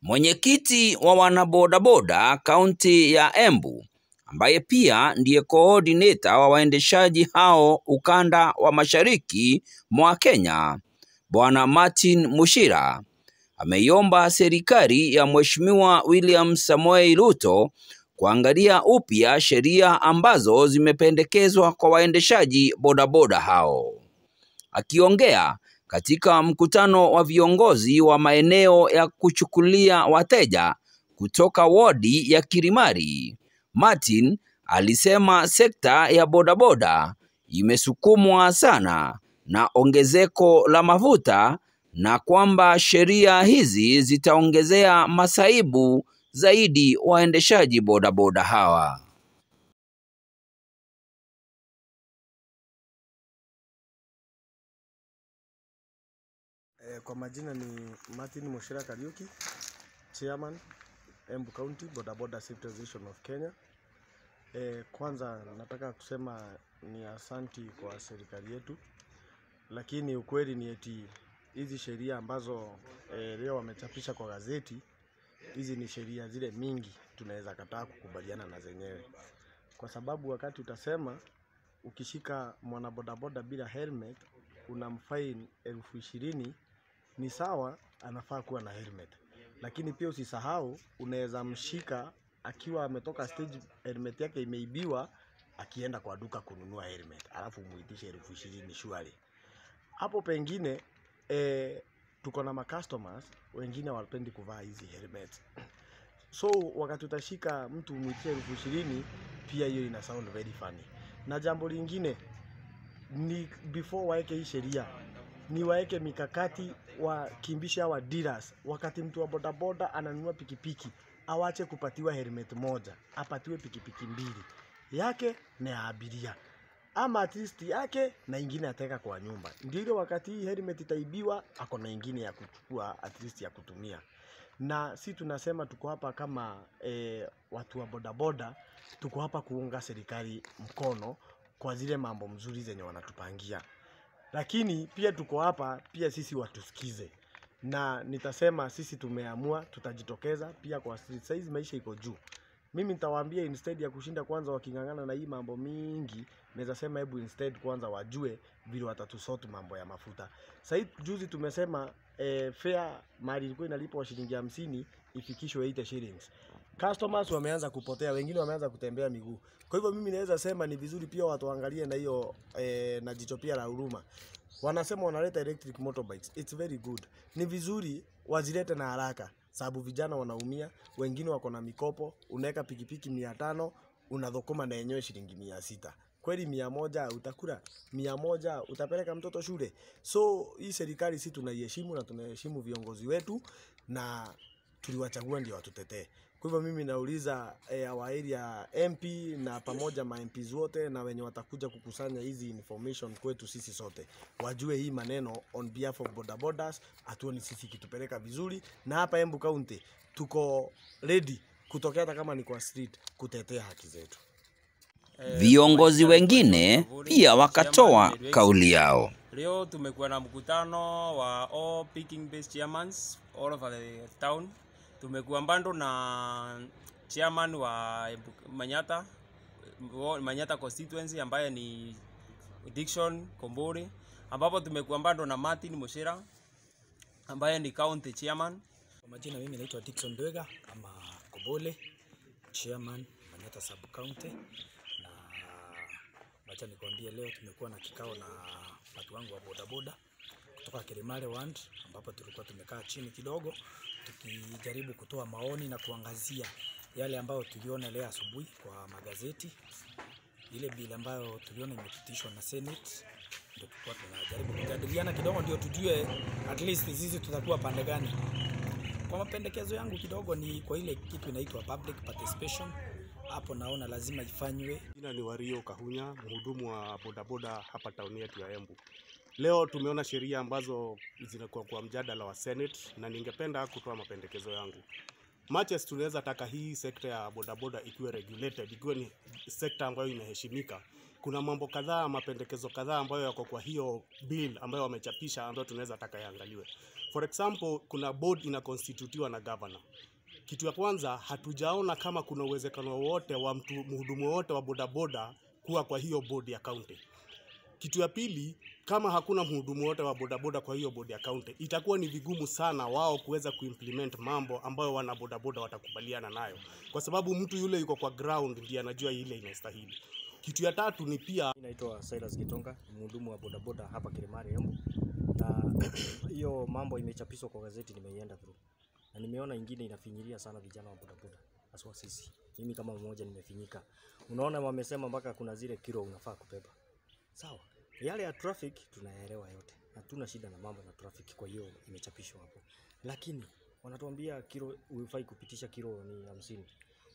Mwenyekiti wa wanabodaboda kaunti ya Embu, ambaye pia ndiye coordinator wa waendeshaji hao ukanda wa mashariki mwa Kenya, Bwana Martin Muchira, ameiomba serikali ya Mheshimiwa William Samoei Ruto kuangalia upya sheria ambazo zimependekezwa kwa waendeshaji bodaboda hao. Akiongea katika mkutano wa viongozi wa maeneo ya kuchukulia wateja kutoka wodi ya Kirimari, Martin alisema sekta ya bodaboda imesukumwa sana na ongezeko la mafuta na kwamba sheria hizi zitaongezea masaibu zaidi waendeshaji bodaboda hawa. Kwa majina ni Martin Muchira Kariuki, Chairman, Embu County Bodaboda Safety Association of Kenya. Kwanza nataka kusema ni asanti kwa serikali yetu, lakini ukweli ni eti hizi sheria ambazo leo wamechapisha kwa gazeti, hizi ni sheria zile mingi tunaweza kataa kukubaliana na zenyewe. Kwa sababu wakati utasema ukishika mwana bodaboda bila helmet unamfine 20,000, ni sawa, anafaa kuwa na helmet. Lakini pia usisahau unaweza mshika akiwa ametoka stage, helmet yake imeibiwa, akienda kwa duka kununua helmet, alafu muitishe 20,000 shwari. Hapo pengine tuko na customers wengine wapendi kuvaa hizi helmet. So wakati utashika mtu muitishe 20,000, pia hiyo ina sound very funny. Na jambo lingine ni before waeke hii sheria, ni waeke mikakati wa kimbisha wa dealers. Wakati mtu wa bodaboda ananunua pikipiki, awache kupatiwa helmet moja, apatiwe pikipiki mbili, yake na ya abiria, ama at least yake na ingine ateka kwa nyumba. Ndio wakati hii helmet itaibiwa, ako na ingine ya kuchukua at least ya kutumia. Na si tunasema tuko hapa kama watu wa bodaboda, tuko hapa kuunga serikali mkono kwa zile mambo mzuri zenye wanatupangia. Lakini pia tuko hapa pia sisi watusikize. Na nitasema sisi tumeamua tutajitokeza pia kwa street. Saizi maisha iko juu. Mimi nitawaambia instead ya kushinda kwanza wakingangana na hii mambo mingi, naweza sema hebu instead kwanza wajue vile watatusort mambo ya mafuta. Sasa juzi tumesema fare mali ilikuwa inalipwa shilingi 50 ifikishwe 80 shillings. Customers wameanza kupotea, wengine wameanza kutembea miguu. Kwa hivyo mimi naweza sema ni vizuri pia watu waangalie na hiyo na jicho pia la huruma. Wanasema wanaleta electric motorbikes. It's very good. Ni vizuri wazilete na haraka, sababu vijana wanaumia, wengine wako na mikopo, unaweka pikipiki 500, unadhokoma na yenyewe shilingi 600. Kweli 100 utakula, 100 utapeleka mtoto shule. So hii serikali si tunaiheshimu na tunaheshimu viongozi wetu na tuliwachagua ndio watutetee. Kwa hivyo mimi nauliza our area MP na pamoja ma MPs wote na wenye watakuja kukusanya hizi information kwetu sisi sote, wajue hii maneno on behalf of bodabodas, atuoni sisi kitupeleka vizuri. Na hapa Embu County tuko ready kutokea hata kama ni kwa street kutetea haki zetu. Viongozi wengine pia wakatoa kauli yao. Leo tumekuwa na mkutano wa all picking based chairmans all over the town. Tumekuwa mbando na chairman wa Manyata constituency ambaye ni Dickson Komburi, ambapo tumekuwa mbando na Martin Muchira ambaye ni county chairman. Kwa majina mimi naitwa Dickson Dwega ama Kobole, chairman Manyata sub county. Na wacha nikwambie leo tumekuwa na kikao na watu wangu wa bodaboda kutoka Kirimari Ward, ambapo tulikuwa tumekaa chini kidogo tukijaribu kutoa maoni na kuangazia yale ambayo tuliona leo asubuhi kwa magazeti. Ile bili ambayo tuliona imepitishwa na Senate, ndio tulikuwa tunajaribu kujadiliana kidogo ndio tujue at least sisi tutakuwa pande gani. Kwa mapendekezo yangu kidogo ni kwa ile kitu inaitwa public participation. Hapo naona lazima ifanywe. Jina ni Wario Kahunya, mhudumu wa bodaboda hapa tauni yetu ya Embu. Leo tumeona sheria ambazo zinakuwa kwa mjadala wa Senate na ningependa kutoa mapendekezo yangu. Matches tunaweza taka hii sekta ya bodaboda ikiwe regulated, ikiwe ni sekta ambayo inaheshimika kuna mambo kadhaa, mapendekezo kadhaa ambayo yako kwa hiyo bill ambayo wamechapisha ambayo tunaweza taka yaangaliwe. For example, kuna board inaconstitutiwa na governor. Kitu ya kwanza, hatujaona kama kuna uwezekano wote wa mhudumu wote wa bodaboda kuwa kwa hiyo board ya county. Kitu ya pili, kama hakuna mhudumu wote wa bodaboda kwa hiyo board ya county, itakuwa ni vigumu sana wao kuweza kuimplement mambo ambayo wana bodaboda watakubaliana nayo, kwa sababu mtu yule yuko kwa ground ndiye anajua ile inastahili. Kitu ya tatu ni pia, naitwa Silas Gitonga, mhudumu wa bodaboda hapa Kilimari Embu, na hiyo mambo imechapishwa kwa gazeti, nimeienda through na nimeona ingine inafinyiria sana vijana wa bodaboda, haswa sisi. Mimi kama mmoja nimefinyika. Unaona wamesema mpaka kuna zile kilo unafaa kubeba. Sawa, yale ya traffic tunayaelewa yote, hatuna shida na mambo na traffic, kwa hiyo imechapishwa hapo. Lakini wanatuambia kilo unafai kupitisha kilo ni 50.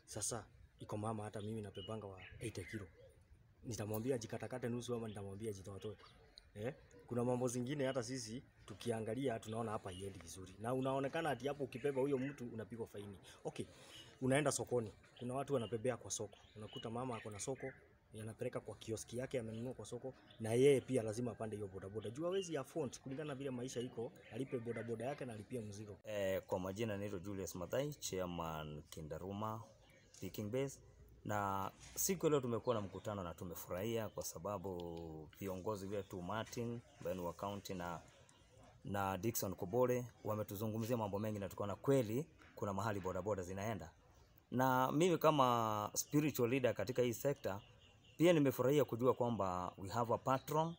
Sasa iko mama, hata mimi napebanga wa 80 kilo. Nitamwambia jikatakate nusu ama nitamwambia jitoatoe? Kuna mambo zingine hata sisi tukiangalia tunaona hapa haiendi vizuri. Na unaonekana ati hapo ukibeba huyo mtu unapigwa faini. Okay, unaenda sokoni. Kuna watu wanabebea kwa soko. Unakuta mama ako na soko, yanapeleka kwa kioski yake amenunua kwa soko, na yeye pia lazima apande hiyo bodaboda. Jua hawezi afford kulingana vile maisha iko, alipe bodaboda yake na alipie mzigo. Kwa majina naitwa Julius Mathai, chairman Kindaruma Picking Base. Na siku leo tumekuwa na mkutano na tumefurahia kwa sababu viongozi wetu Martin Benu wa county na Dickson Kobole wametuzungumzia mambo mengi, na tukaona kweli kuna mahali bodaboda zinaenda. Na mimi kama spiritual leader katika hii sekta pia nimefurahia kujua kwamba we have a patron,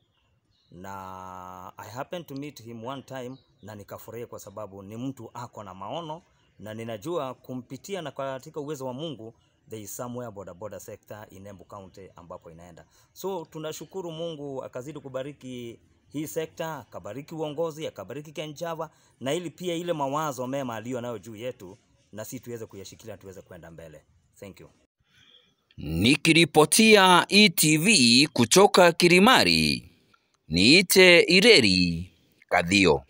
na I happened to meet him one time na nikafurahia kwa sababu ni mtu ako na maono, na ninajua kumpitia na katika uwezo wa Mungu there is somewhere bodaboda sector in Embu County ambapo inaenda. So tunashukuru Mungu akazidi kubariki hii sekta, akabariki uongozi, akabariki Kenjava, na ili pia ile mawazo mema aliyo nayo juu yetu na sisi tuweze kuyashikilia, tuweze kwenda mbele. Thank you. Nikiripotia ETV kutoka Kilimari, niite Ireri Kadhio.